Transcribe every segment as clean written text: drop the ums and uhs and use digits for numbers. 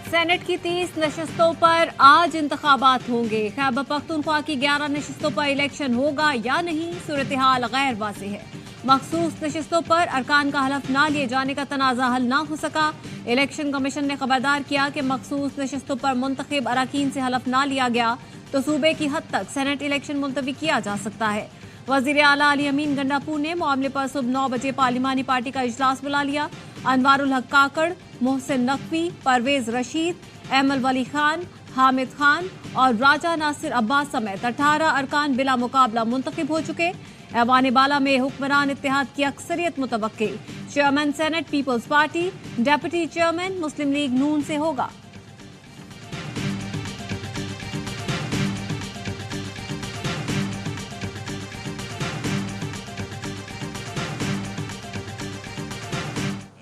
Senate की 30 नशस्तों पर आज इंतखाबात होंगे। खैबर पख्तूनख्वा की 11 नशस्तों पर इलेक्शन होगा या नहीं, सूरत हाल गैर वाज़े है। मखसूस नशस्तों पर अरकान का हलफ ना लिए जाने का तनाज़ा हल ना हो सका। इलेक्शन कमीशन ने खबरदार किया कि मखसूस नशस्तों पर मुंतखब अरकान से हलफ ना लिया गया तो सूबे की हद तक सेनेट इलेक्शन मुलतवी किया जा सकता है। वज़ीर आला अली अमीन गंडापुर ने मामले पर सुबह 9 बजे पार्लिमानी पार्टी का इजलास बुला लिया। अनवारुल हक काकड़, मोहसिन नकवी, परवेज रशीद, एमल वली खान, हामिद खान और राजा नासिर अब्बास समेत 18 अरकान बिला मुकाबला मुंतखब हो चुके। ऐवान बाला में हुक्मरान इत्तेहाद की अक्सरियत मुतवक्की। Chairman senate Peoples Party, deputy chairman Muslim League Noon से होगा।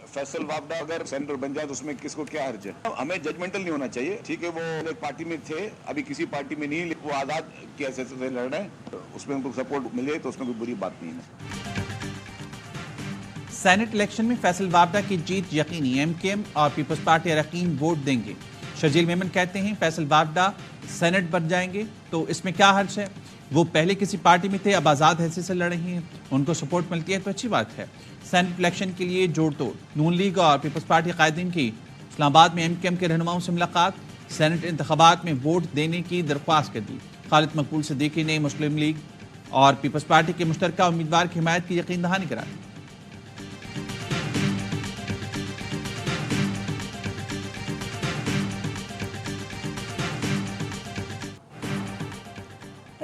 फैसल वापडा अगर सेनेटर बन जाए तो उसमें किसको क्या हर्ज है। हमें जजमेंटल नहीं होना चाहिए। ठीक है, वो एक पार्टी में थे, अभी किसी पार्टी में नहीं, वो आजाद की हैसियत से लड़ रहे हैं, उसमें उनको सपोर्ट मिले तो उसमें कोई बुरी बात नहीं है। सेनेट इलेक्शन में फैसल वापडा की जीत यकीनी, एमकेएम और पीपल्स पार्टी अरकान वोट देंगे। शजील मेमन कहते हैं फैसल वापडा सेनेट बन जाएंगे तो इसमें क्या हर्ज है। वो पहले किसी पार्टी में थे, अब आज़ाद हैसियत से लड़ रही हैं, उनको सपोर्ट मिलती है तो अच्छी बात है। सेनेट इलेक्शन के लिए जोड़ तोड़। नून लीग और पीपल्स पार्टी कायदीन की इस्लामाबाद में एमकेएम के रहनुमाओं से मुलाकात। सेनेट इंतखाबात में वोट देने की दरख्वास्त कर दी। खालिद मकबूल सिद्दीकी ने मुस्लिम लीग और पीपल्स पार्टी के मुश्तरका उम्मीदवार की हिमायत की यकीन दहानी करा दी।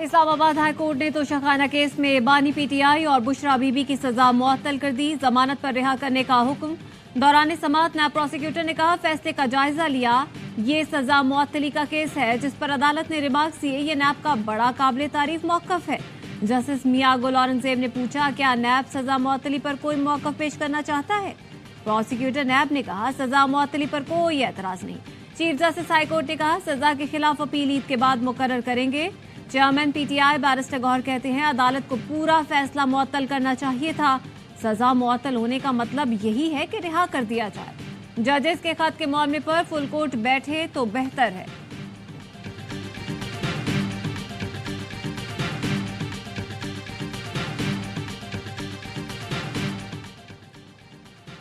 इस्लामाबाद हाई कोर्ट ने तोशाखाना केस में बानी पीटीआई और बुशरा बीबी की सजा मुअत्तल कर दी। जमानत पर रिहा करने का हुक्म। दौरान समाअत नायब प्रोसिक्यूटर ने कहा फैसले का जायजा लिया, ये सजा मुअत्तली का केस है, जिस पर अदालत ने रिमार्क्स दिए। ये नैब का बड़ा काबिल तारीफ मौकफ है। जस्टिस मियां गुल औरंगजेब ने पूछा क्या नैब सजा मुअत्तली पर कोई मौकफ पेश करना चाहता है। प्रोसिक्यूटर नैब ने कहा सजा मुअत्तली पर कोई एतराज नहीं। चीफ जस्टिस हाई कोर्ट ने कहा सजा के खिलाफ अपील ईद के बाद मुकर्रर करेंगे। चेयरमैन पीटीआई बैरिस्टर गौहर कहते हैं अदालत को पूरा फैसला मुअत्तल करना चाहिए था। सजा मुअत्तल होने का मतलब यही है कि रिहा कर दिया जाए। जजेस के खत के मामले पर फुल कोर्ट बैठे तो बेहतर है।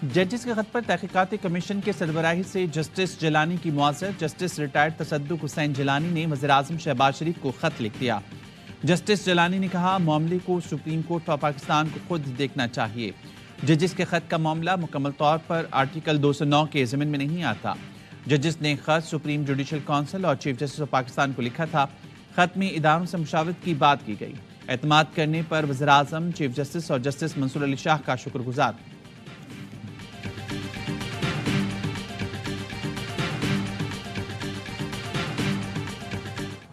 जजेस के खत पर तहकीकाती कमीशन के सरबराही से जस्टिस जिलानी की मुआज़रत। जस्टिस रिटायर्ड तसद्दुक हुसैन जिलानी ने वज़ीर-ए-आज़म शहबाज शरीफ को खत लिख दिया। जस्टिस जिलानी ने कहा मामले को सुप्रीम कोर्ट ऑफ पाकिस्तान को खुद देखना चाहिए। जजेस के खत का मामला मुकम्मल तौर पर आर्टिकल 209 के ज़मीन में नहीं आता। जजेस ने खत सुप्रीम जुडिशल काउंसिल और चीफ जस्टिस ऑफ पाकिस्तान को लिखा था। खत में इदारों से मुशावरत की बात की गई। एतमाद करने पर वज़ीर-ए-आज़म, चीफ जस्टिस और जस्टिस मंसूर अली शाह का शुक्रगुजार।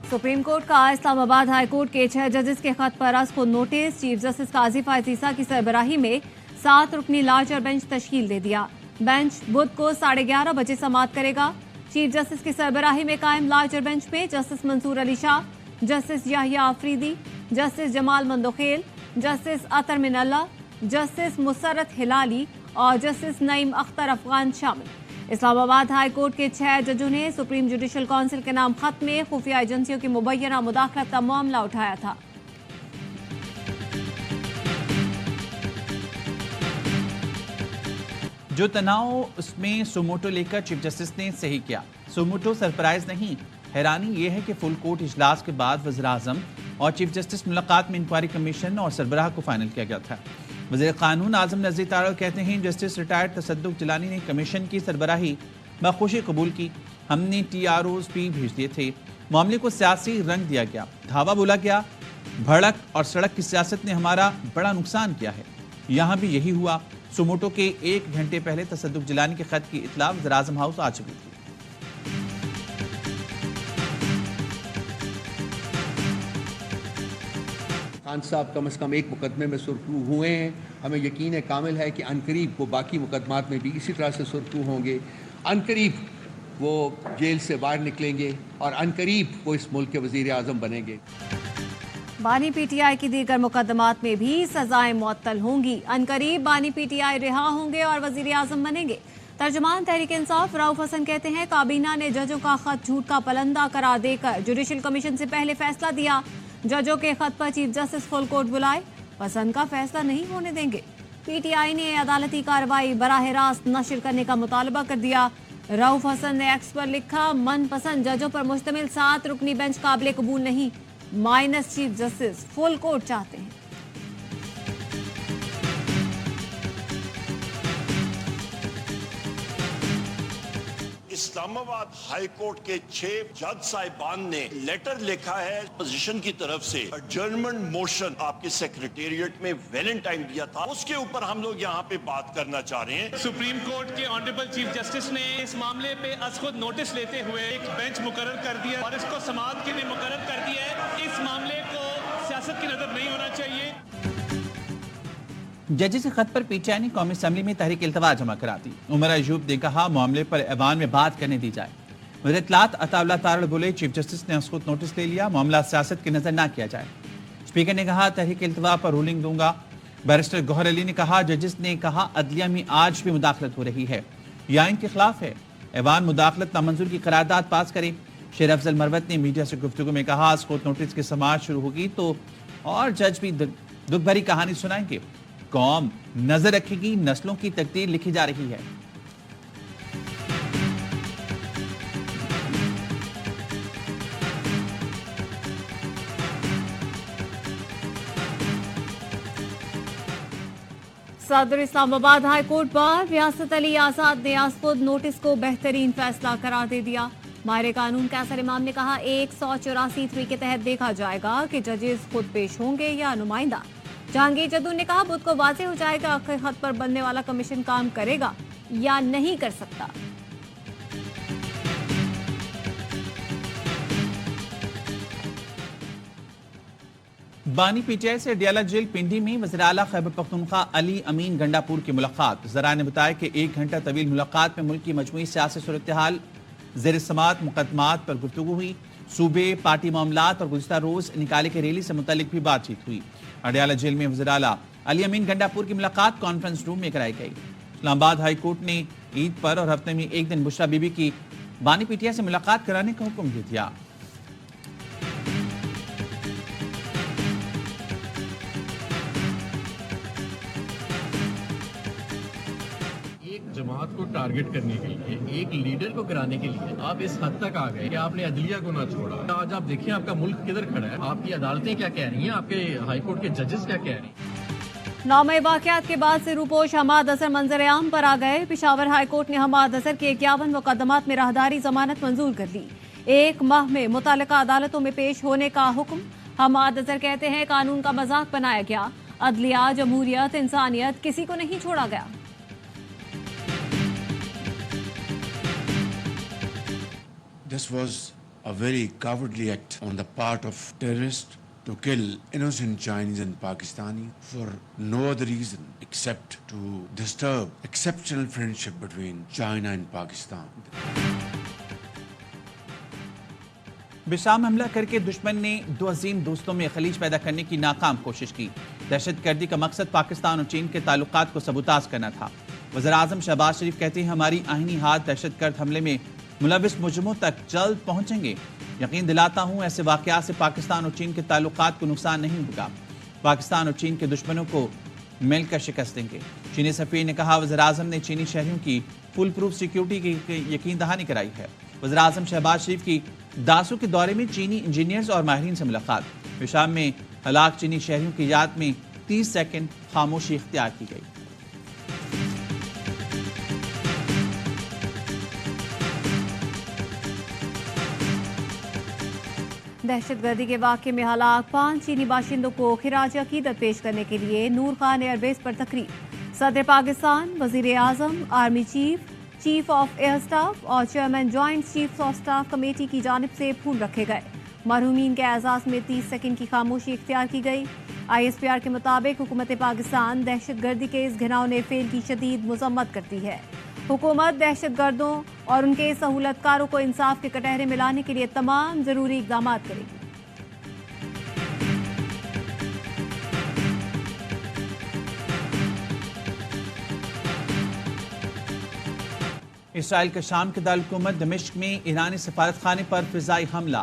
सुप्रीम कोर्ट का इस्लामाबाद हाई कोर्ट के 6 जजेस के खत पर आज को नोटिस। चीफ जस्टिस काजी फायजीसा की सरबराही में 7 रुकनी लार्जर बेंच तश्कील दे दिया। बेंच बुध को 11:30 बजे समाअत करेगा। चीफ जस्टिस की सरबराही में कायम लार्जर बेंच में justice Mansoor Ali Shah, justice Yahya Afridi, justice Jamal Mandokhail, justice Athar Minallah, justice Musarrat Hilali और जस्टिस नईम अख्तर अफगान शामिल। इस्लामाबाद हाई कोर्ट के 6 जजों ने सुप्रीम जुडिशल काउंसिल के नाम खत में खुफिया एजेंसियों की मुबैना मुदाखलत का मामला उठाया था। जो तनाव उसमें सुमोटो लेकर चीफ जस्टिस ने सही किया। सुमोटो सरप्राइज नहीं, हैरानी यह है कि फुल कोर्ट इजलास के बाद वज़ीर-ए-आज़म और चीफ जस्टिस मुलाकात में इंक्वायरी कमीशन और सरबराह को फाइनल किया गया था। वज़ीर कानून आज़म नज़ीर तारड़ कहते हैं जस्टिस रिटायर्ड तसद्दुक जिलानी ने कमीशन की सरबराही बखुशी कबूल की। हमने TROs भी भेज दिए थे। मामले को सियासी रंग दिया गया, धावा बोला गया। भड़क और सड़क की सियासत ने हमारा बड़ा नुकसान किया है। यहाँ भी यही हुआ। सुमोटो के 1 घंटे पहले तसद्दुक जिलानी के खत की इतला वज़ीर-ए-आज़म हाउस आ चुकी थी। खान साहब कम से कम एक मुकदमे में सुरखरू हुए हैं। हमें यकीन है कामिल है कि अनकरीब वो बाकी मुकदमात में भी इसी तरह से सुरखरू होंगे। अनकरीब वो जेल से बाहर निकलेंगे और अनकरीब वो इस मुल्क के वज़ीर-ए-आज़म बनेंगे। बानी पीटीआई की दीगर मुकदमात में भी सजाएं मुअत्तल होंगी। अनकरीब बानी पीटीआई रिहा होंगे और वज़ीर-ए-आज़म बनेंगे। तर्जुमान तहरीक इंसाफ रऊफ हसन कहते हैं काबीना ने जजों का खत झूठ का पलंदा करार देकर जुडिशल कमीशन से पहले फैसला दिया। जजों के खत पर चीफ जस्टिस फुल कोर्ट बुलाए, पसंद का फैसला नहीं होने देंगे। पीटीआई ने अदालती कार्रवाई बराह रास्त नशर करने का मुतालबा कर दिया। रऊफ हसन ने एक्स पर लिखा, मनपसंद जजों पर मुश्तमिल 7 रुकनी बेंच काबिल कबूल नहीं, minus chief justice full court चाहते हैं। इस्लामाबाद हाई कोर्ट के 6 जज साहिबान ने लेटर लिखा है पोजीशन की तरफ से। एडजर्नमेंट मोशन आपके सेक्रेटेरिएट में वैलेंटाइन दिया था, उसके ऊपर हम लोग यहाँ पे बात करना चाह रहे हैं। सुप्रीम कोर्ट के ऑनरेबल चीफ जस्टिस ने इस मामले पे अज खुद नोटिस लेते हुए एक बेंच मुकर्रर कर दिया और इसको समाअत के लिए मुकर्रर कर दिया है। इस मामले को सियासत की नजर नहीं होना चाहिए। जजेस के खत पर पीटीआई ने कौमी असम्बली में तहरीक इल्तवा जमा करा दी। उमर अयूब ने कहा मामले पर ऐवान में बात करने दी जाए। वज़ीर इत्तलात अताउल्लाह तारड़ बोले चीफ जस्टिस ने उसको नोटिस ले लिया, मामला सियासत की नजर ना किया जाए। स्पीकर ने कहा तहरीक इल्तवा पर रूलिंग दूंगा। बैरिस्टर गौहर अली ने कहा जजेस ने कहा अदलिया में आज भी मुदाखलत हो रही है, यह आइन के खिलाफ है, ऐवान मुदाखलत नामंजूर की करारदाद पास करे। शेर अफजल मरवत ने मीडिया से गुफ्तगू में कहा कोर्ट नोटिस की समाअत शुरू होगी तो और जज भी दुख भरी कहानी सुनाएंगे। कौम नजर रखेगी, नस्लों की तकदीर लिखी जा रही है। सदर इस्लामाबाद हाई कोर्ट पर रियासत अली आजाद ने आसपुद नोटिस को बेहतरीन फैसला करार दे दिया। माहिर कानून कैसर इमाम ने कहा 184 के तहत देखा जाएगा कि जजेस खुद पेश होंगे या नुमाइंदा। जहांगीर जदू ने कहा बुध को वाज़ेह हो जाएगा आखिर खत पर बनने वाला कमीशन काम करेगा या नहीं कर सकता। बानी पीटीआई से अडियाला जेल पिंडी में वज़ीर आला खैबर पख्तूनख्वा अली अमीन गंडापुर की मुलाकात। ज़राए ने बताया कि 1 घंटा तवील मुलाकात में मुल्क की मजमूई सियासी सूरत हाल, ज़ेर समाअत मुकदमात पर गुफ्तगू हुई। सूबे, पार्टी मामलात और गुज़िश्ता रोज निकाले के रैली से मुतालिक भी बातचीत हुई। अडियाला जेल में वज़ीर आला अली अमीन गंडापुर की मुलाकात कॉन्फ्रेंस रूम में कराई गई। इस्लामाबाद हाई कोर्ट ने ईद पर और हफ्ते में एक दिन बुशरा बीबी की बानी पीटीआई से मुलाकात कराने का हुक्म दे दिया। जमात को टारगेट करने के लिए, एक लीडर को कराने के लिए आप इस हद तक आ गए कि आपने अदलिया को ना छोड़ा। आज आप देखिए आपका मुल्क किधर खड़ा है, आपकी अदालतें क्या कह रही हैं, आपके हाईकोर्ट के जजेस क्या कह रहे हैं। नौमे वाक़यात के बाद से रूपोश हमाद अजहर मंजर आम पर आ गए। पिशावर हाईकोर्ट ने हमाद अजहर के 51 मुकदमात में राहदारी जमानत मंजूर कर ली। 1 माह में मुतालिका अदालतों में पेश होने का हुक्म। हमाद अजहर कहते हैं कानून का मजाक बनाया गया, अदलिया, जमहूरियत, इंसानियत किसी को नहीं छोड़ा गया। This was a very cowardly act on the part of terrorists to kill innocent Chinese and Pakistani for no other reason except to disturb exceptional friendship between China and Pakistan. Besham हमला करके दुश्मन ने 2 अजीम दोस्तों में खलीज पैदा करने की नाकाम कोशिश की। दहशतगर्दी का मकसद पाकिस्तान और चीन के ताल्लुकात को सबूताज करना था। वज़ीर आज़म शहबाज शरीफ कहते हैं हमारी आहिनी हाथ दहशतगर्द हमले में मुलविस मुजरिमों तक जल्द पहुंचेंगे। यकीन दिलाता हूं ऐसे वाक़यात से पाकिस्तान और चीन के ताल्लुकात को नुकसान नहीं होगा। पाकिस्तान और चीन के दुश्मनों को मिलकर शिकस्त देंगे। चीनी सफ़ीर ने कहा वज़ीर आज़म ने चीनी शहरियों की फुल प्रूफ सिक्योरिटी की यकीन दहानी कराई है। वज़ीर आज़म शहबाज शरीफ की दासू के दौरे में चीनी इंजीनियर्स और माहिरीन से मुलाकात। विशाम में हलाक चीनी शहरियों की याद में 30 सेकंड खामोशी इख्तियार की गई। दहशतगर्दी के वाक़े में हलाक 5 चीनी बाशिंदों को खिराज अकीदत पेश करने के लिए नूर खान एयरबेस पर तकरीब। सदर पाकिस्तान, वज़ीर आज़म, army chief, chief of air staff और chairman joint chiefs of staff committee की जानिब से फूल रखे गए। मरहूमीन के एजाज़ में 30 सेकंड की खामोशी इख्तियार की गई। ISPR के मुताबिक हुकूमत पाकिस्तान दहशतगर्दी के इस घिनौने फेल की शदीद मजम्मत करती है। हुकूमत दहशतगर्दों और उनके सहूलतकारों को इंसाफ के कटहरे में लाने के लिए तमाम जरूरी इक़दाम करेगी। इसराइल के शाम के दारुल-हुकूमत दमिश्क में ईरानी सफारत खाने पर फिजाई हमला।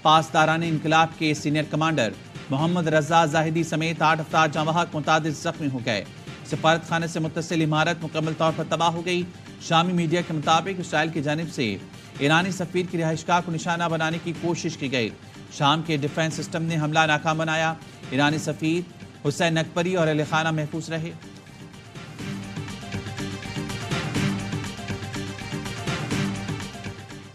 पासदारान इनकलाब के सीनियर कमांडर मोहम्मद रजा जाहिदी समेत 8 अफराद जवाहक मुतादिद जख्मी हो गए। सफारत खाने से मुत्तसिल इमारत मुकम्मल तौर पर तबाह हो गई। शामी मीडिया के मुताबिक इसराइल की जानिब से ईरानी सफीर की रिहाइशगाह को निशाना बनाने की कोशिश की गई। शाम के डिफेंस सिस्टम ने हमला नाकाम बनाया। ईरानी सफीर हुसैन नकबरी और अली खाना महफूज रहे।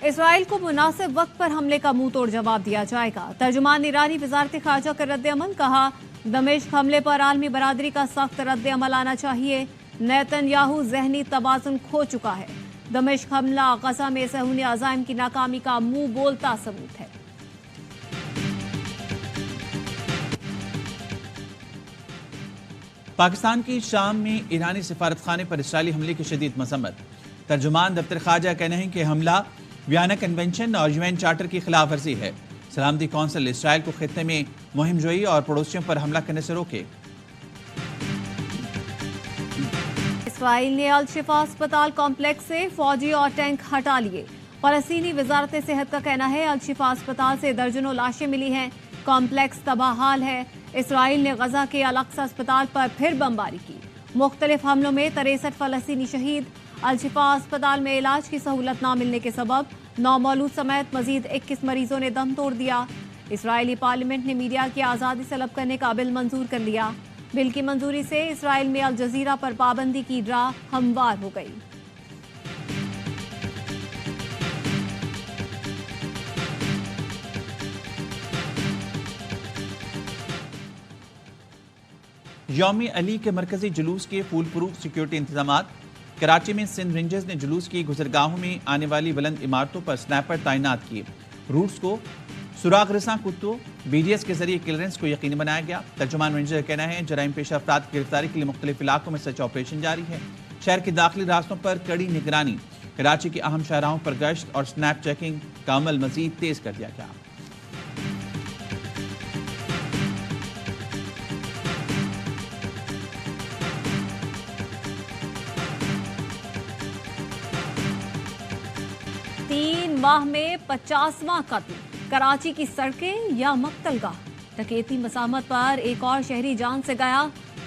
इसराइल को मुनासिब वक्त पर हमले का मुंह तोड़ जवाब दिया जाएगा। तर्जुमान ईरानी वजारत खारजा का रद्द-ए-अमल, कहा दमिश्क हमले पर आलमी बरादरी का सख्त रद्द-ए-अमल आना चाहिए। नेतन्याहू जहनी तवाज़ुन खो चुका है। दमिश्क हमला गजा में सहूनी अज़ाइम की नाकामी का मुंह बोलता सबूत है। पाकिस्तान की शाम में ईरानी सफारत खाने पर इसराइली हमले की शदीद मजम्मत। तर्जुमान दफ्तर खारजा कहने हैं कि हमला वियना कन्वेंशन और यूएन चार्टर की खिलाफ वर्जी है। सलामती कौंसिल इसराइल को खित्ते में मुहिम जोई और पड़ोसियों पर हमला करने से रोके। इसराइल ने अल शिफा अस्पताल कॉम्प्लेक्स से फौजी और टैंक हटा लिए। फलस्तीनी वजारत सेहत का कहना है अल शिफा अस्पताल से दर्जनों लाशें मिली हैं। कॉम्प्लेक्स तबाहाल है। इसराइल ने गजा के अल अक्सा अस्पताल पर फिर बमबारी की। मुख्तलिफ हमलों में 63 फलस्तीनी शहीद। अल शिफा अस्पताल में इलाज की सहूलत न मिलने के सबब नौमौलूद समेत मजीद 21 मरीजों ने दम तोड़ दिया। इसराइली पार्लियामेंट ने मीडिया की आज़ादी तलब करने का बिल मंजूर कर लिया। बिल की मंजूरी से इसराइल में अल जजीरा पर पाबंदी की राह हमवार हो गई। यौम अली के मरकजी जुलूस के फूल प्रूफ सिक्योरिटी इंतजामात। कराची में सिंध रेंजर्स ने जुलूस की गुजरगाहों में आने वाली बुलंद इमारतों पर स्नैपर तैनात किए। रूट्स को सुराग रसां कुत्तों BDS के जरिए क्लियरेंस को यकीनी बनाया गया। तर्जुमान रेंजर का कहना है जराइम पेशा अफराद की गिरफ्तारी के लिए मुख्तलिफ इलाकों में सर्च ऑपरेशन जारी है। शहर के दाखिली रास्तों पर कड़ी निगरानी। कराची के अहम शाहराहों पर गश्त और स्नैप चेकिंग का अमल मजीद तेज कर दिया गया। माह में 50वां कत्ल। कराची की सड़कें या मक्तलगाह। डकैती मसामत पर एक और शहरी जान से गया।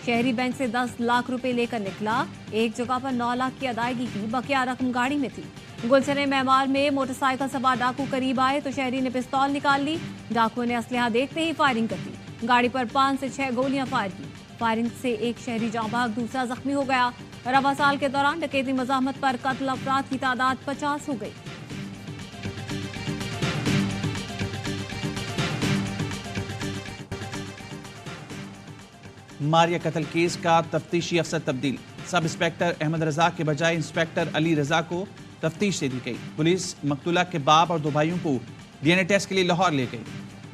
शहरी बैंक से 10 लाख रुपए लेकर निकला। एक जगह पर 9 लाख की अदायगी की, बकिया रकम गाड़ी में थी। गुलशने मेमार में मोटरसाइकिल सवार डाकू करीब आए तो शहरी ने पिस्तौल निकाल ली। डाकुओं ने असलहा देखते ही फायरिंग कर दी। गाड़ी पर 5 से 6 गोलियां फायर की। फायरिंग से एक शहरी जाँ बहक, दूसरा जख्मी हो गया। रवा साल के दौरान डकैती मजामत पर कत्ल अफराद की तादाद 50 हो गई। मारिया कत्ल केस का तफ्तीशी अफसर तब्दील। सब इंस्पेक्टर अहमद रजा के बजाय इंस्पेक्टर अली रजा को तफ्तीश दे दी गई। पुलिस मकतूला के बाप और 2 भाइयों को DNA टेस्ट के लिए लाहौर ले गई।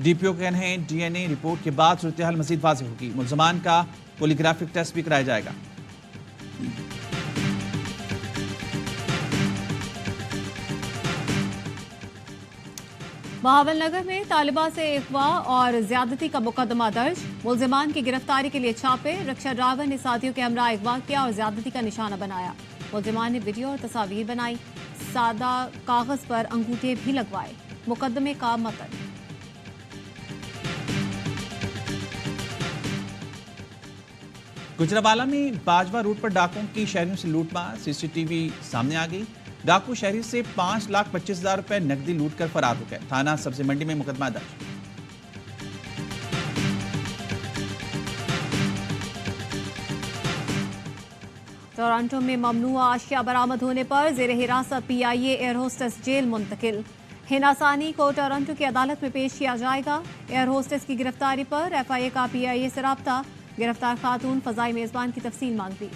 DPO के कहना है DNA रिपोर्ट के बाद सूरत-ए-हाल मजीद वाज़ेह होगी। मुल्ज़मान का पॉलीग्राफिक टेस्ट भी कराया जाएगा। बहावलनगर में तालिबा से अगवा और ज्यादती का मुकदमा दर्ज। मुल्जिमान की गिरफ्तारी के लिए छापे। रक्षा ड्राइवर ने साथियों के हमरा अगवा किया और ज्यादती का निशाना बनाया। मुल्जिमान ने वीडियो और तस्वीर बनाई। सादा कागज पर अंगूठे भी लगवाए। मुकदमे का मतन। गुजरावाला में बाजवा रूट पर डाकुओं की शहरियों से लूटमार। CCTV सामने आ गई। डाकू शहरी से 5,25,000 रुपए नकदी लूट कर फरार हो गए। थाना सब्जी मंडी में मुकदमा दर्ज। टोरंटो में ममनुआ अशिया बरामद होने पर जेर हिरासत PIA एयर होस्टेस जेल मुंतकिल। हिनासानी को टोरंटो की अदालत में पेश किया जाएगा। एयर होस्टेस की गिरफ्तारी पर FIA का PIA से राब्ता। गिरफ्तार खातून फजाई मेजबान की तफसील मांगती।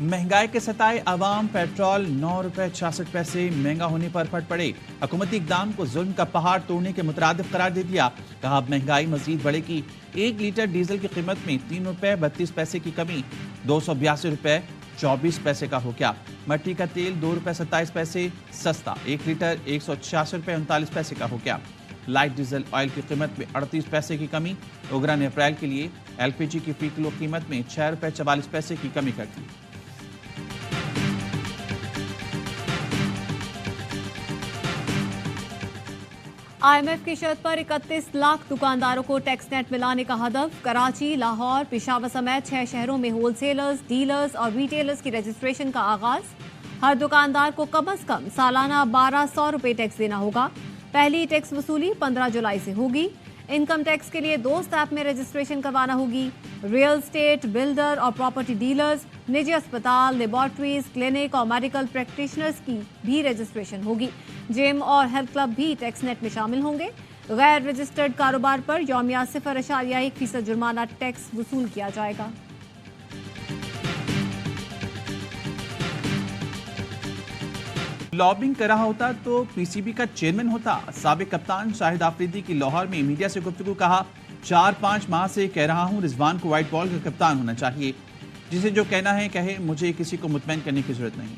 महंगाई के सताए अवाम। पेट्रोल 9 रुपए 66 पैसे महंगा होने पर फट पड़े। हुकूमती इकदाम को जुल्म का पहाड़ तोड़ने के मुतरादिफ करार दे दिया। कहा अब महंगाई मजीद बढ़ेगी। 1 लीटर डीजल की कीमत में 3 रुपए 32 पैसे की कमी 282 रुपए 24 पैसे का हो गया। मट्टी का तेल 2 रुपए 27 पैसे सस्ता 1 लीटर 186 रुपए 39 पैसे का हो गया। लाइट डीजल ऑयल की कीमत में 38 पैसे की कमी। ओगरा ने अप्रैल के लिए एलपीजी की फी किलो कीमत में 6 रुपये 44 पैसे की कमी कर दी। IMF की शर्त पर 31 लाख दुकानदारों को टैक्स नेट में लाने का हदफ। कराची, लाहौर, पेशावर समेत 6 शहरों में होलसेलर्स, डीलर्स और रिटेलर्स की रजिस्ट्रेशन का आगाज। हर दुकानदार को कम से कम सालाना 1200 रुपये टैक्स देना होगा। पहली टैक्स वसूली 15 जुलाई से होगी। इनकम टैक्स के लिए 2 स्टेप में रजिस्ट्रेशन करवाना होगी। रियल स्टेट, बिल्डर और प्रॉपर्टी डीलर्स, निजी अस्पताल, लेबॉर्ट्रीज, क्लिनिक और मेडिकल प्रैक्टिशनर्स की भी रजिस्ट्रेशन होगी। जिम और हेल्थ क्लब भी टैक्स नेट में शामिल होंगे। गैर रजिस्टर्ड कारोबार पर यौमिया 0.1% जुर्माना टैक्स वसूल किया जाएगा। लॉबिंग कर रहा होता तो पीसीबी का चेयरमैन होता। साबिक कप्तान शाहिद आफरीदी की लाहौर में मीडिया से गुफ्तगू। कहा, 4-5 माह से कह रहा हूं रिजवान को व्हाइट बॉल का कप्तान होना चाहिए। जिसे जो कहना है कहे, मुझे किसी को मुतमईन करने की जरूरत नहीं।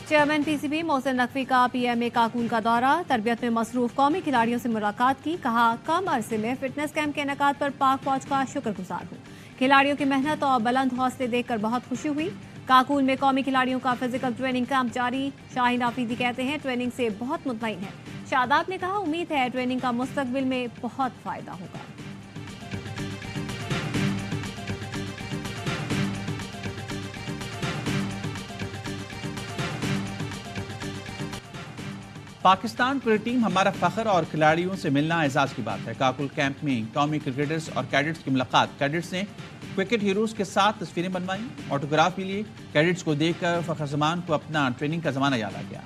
चेयरमैन पीसीबी मोहसिन नकवी का पीएमए काकूल का दौरा। तरबियत में मसरूफ कौमी खिलाड़ियों से मुलाकात की। कहा, कम अरसे में फिटनेस कैंप के इनेकाद पर पाक फौज का शुक्रगुजार हूँ। खिलाड़ियों की मेहनत और बुलंद हौसले देखकर बहुत खुशी हुई। काकूल में कौमी खिलाड़ियों का फिजिकल ट्रेनिंग कैंप जारी। शाहीन आफरीदी कहते हैं, ट्रेनिंग से बहुत मुतमईन है। शादाब ने कहा, उम्मीद है ट्रेनिंग का मुस्तकबिल में बहुत फायदा होगा। पाकिस्तान क्रिकेट टीम हमारा फख्र और खिलाड़ियों से मिलना एजाज की बात है। काकुल कैंप में कौमी क्रिकेटर्स और कैडेट्स की मुलाकात। कैडेट्स ने क्रिकेट हीरोज के साथ तस्वीरें बनवाई, ऑटोग्राफ भी लिए। कैडेट्स को देखकर फखर जमान को अपना ट्रेनिंग का जमाना याद आ गया।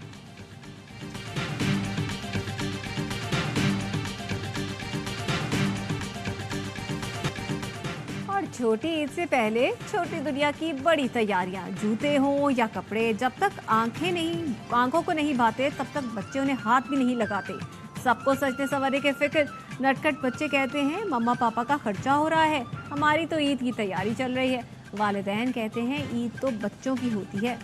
छोटी ईद से पहले छोटी दुनिया की बड़ी तैयारियां, जूते हों या कपड़े, जब तक आंखों को नहीं भाते तब तक बच्चे उन्हें हाथ भी नहीं लगाते। सबको सजने संवरने के फिक्र। नटखट बच्चे कहते हैं, मम्मा पापा का खर्चा हो रहा है, हमारी तो ईद की तैयारी चल रही है। वालिदैन कहते हैं, ईद तो बच्चों की होती है।